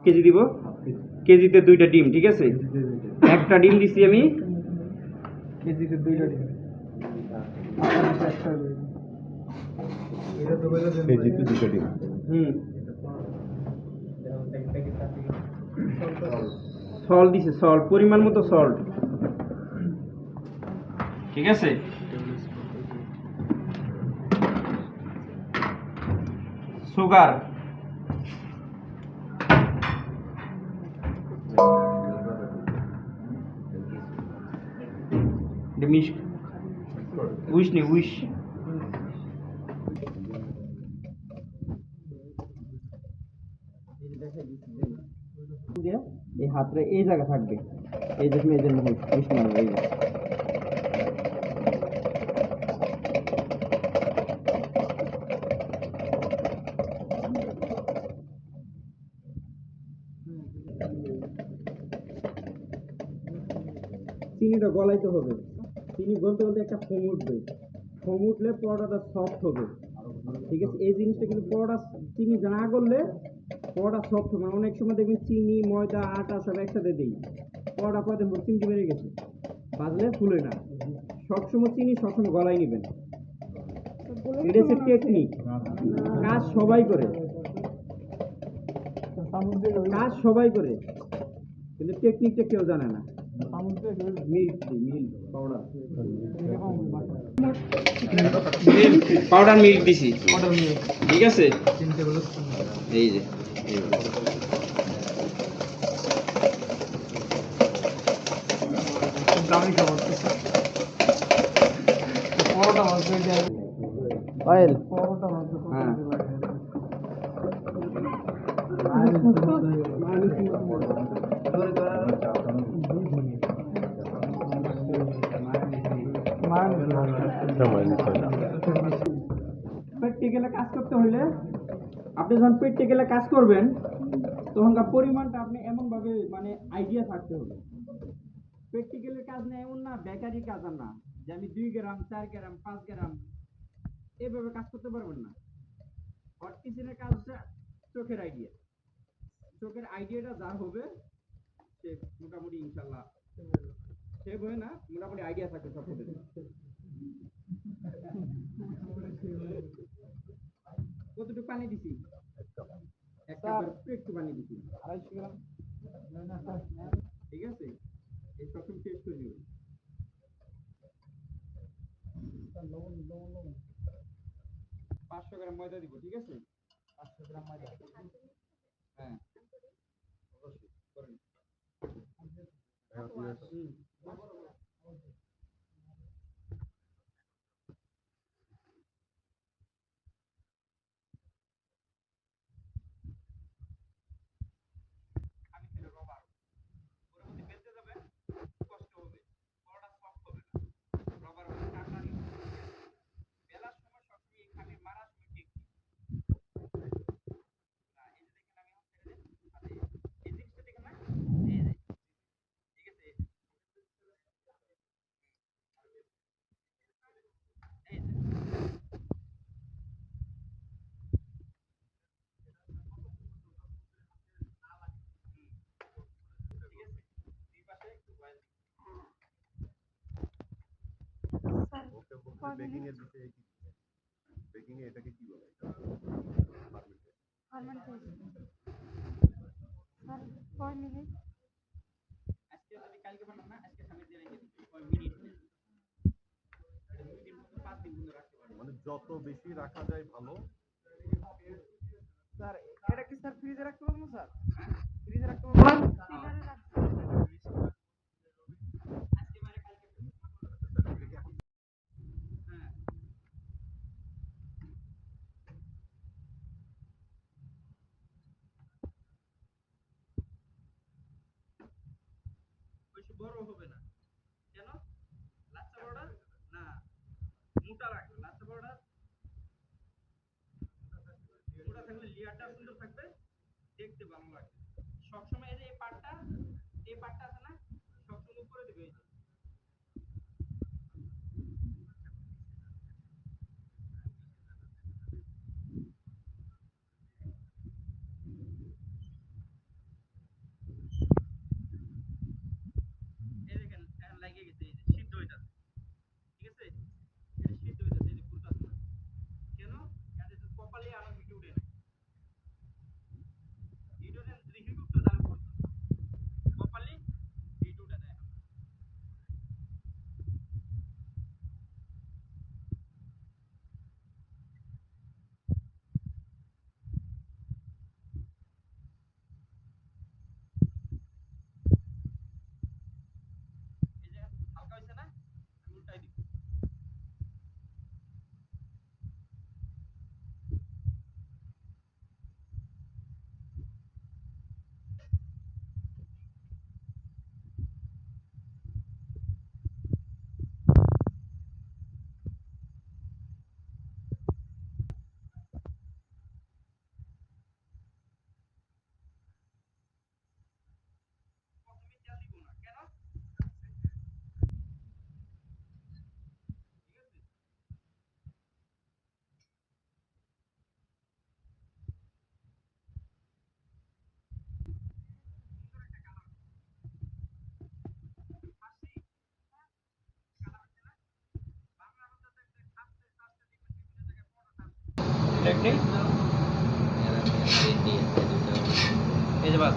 KG দিব, কেজিতে 2টা ডিম, ঠিক আছে? একটা ডিম দিছি আমি, কেজিতে 2টা ডিম। কেজিতে 2টা ডিম। সল্ট দিছে, সল্ট পরিমাণ মতো সল্ট, ঠিক আছে? সুগার, মিশ উইশ নি উইশ, এই হাতটা এই জায়গা থাকবে, এই যে এই যে উইশ মারবে, এই যে চিনিটা গলাইতে হবে। চিনি বলতে বলতে একটা ফোম উঠবে, ফোম উঠলে পরোটাটা সফট হবে, ঠিক আছে? এই জিনিসটা কিন্তু পরোটা চিনি না করলে পরোটা সফট হবে না। অনেক সময় দেখবেন চিনি ময়দা আটা সব একসাথে দিই, পরোটা পরে দেখুন চিনি বেড়ে গেছে, বাজলে ফুলে না। সবসময় চিনি সবসময় গলায় নেবেন, এটা হচ্ছে টেকনিক। কাজ সবাই করে, কাজ সবাই করে, কিন্তু টেকনিকটা কেউ জানে না। পাউডার মিল্ক দিছি, ঠিক আছে? এই যে অয়েল, হ্যাঁ প্র্যাকটিক্যালে কাজ করতে হলে, আপনি যখন প্র্যাকটিক্যালে কাজ করবেন তখনকার পরিমাণটা আপনি এমনভাবে মানে আইডিয়া থাকতে হবে। প্র্যাকটিক্যালের কাজ না এমন না, বেকারি কাজ আর না যে আমি 2 গ্রাম 4 গ্রাম 5 গ্রাম এভাবে কাজ করতে পারবেন না। হট কিচেনের কাজটা চোখের আইডিয়া, চোখের আইডিয়াটা যা হবে সে মোটামুটি ইনশাল্লাহ সেভ হয় না, মোটামুটি আইডিয়া থাকবে সব কিছু। কতটুকু পানি দিছি? একটা একটু পানি দিছি, 250 গ্রাম, ঠিক আছে? এই সব টেস্ট করে নিব। 500 গ্রাম ময়দা দিব, ঠিক আছে? 500 গ্রাম ময়দা, হ্যাঁ অবশ্যই করেন। বেকিং এর বিষয়ে কি, বেকিং এ এটাকে কি বলে? আজকে যদি কালকে বানান না, আজকে সামনে দিয়ে রেখে দিচ্ছি 5 মিনিট, 2 দিন মতো 5 দিন মতো রাখতে পারবেন। মানে যত বেশি রাখা যায় ভালো। স্যার এটা কি স্যার ফ্রিজে রাখতে পারবো স্যার? ফ্রিজে রাখতে পারবো না? আজকে মানে কালকে, হ্যাঁ বেশি বড় হবে না, কেন? লাচ্ছা বড়া না মোটা রাখবে, লাচ্ছা বড়া মোটা থাকলে লেয়ারটা সুন্দর থাকবে, দেখতে ভালো লাগবে। সবসময় এই যে এই পাটটা আছে না, সবসময় উপরে দিবে, এই যে একটাই? এই যে বাস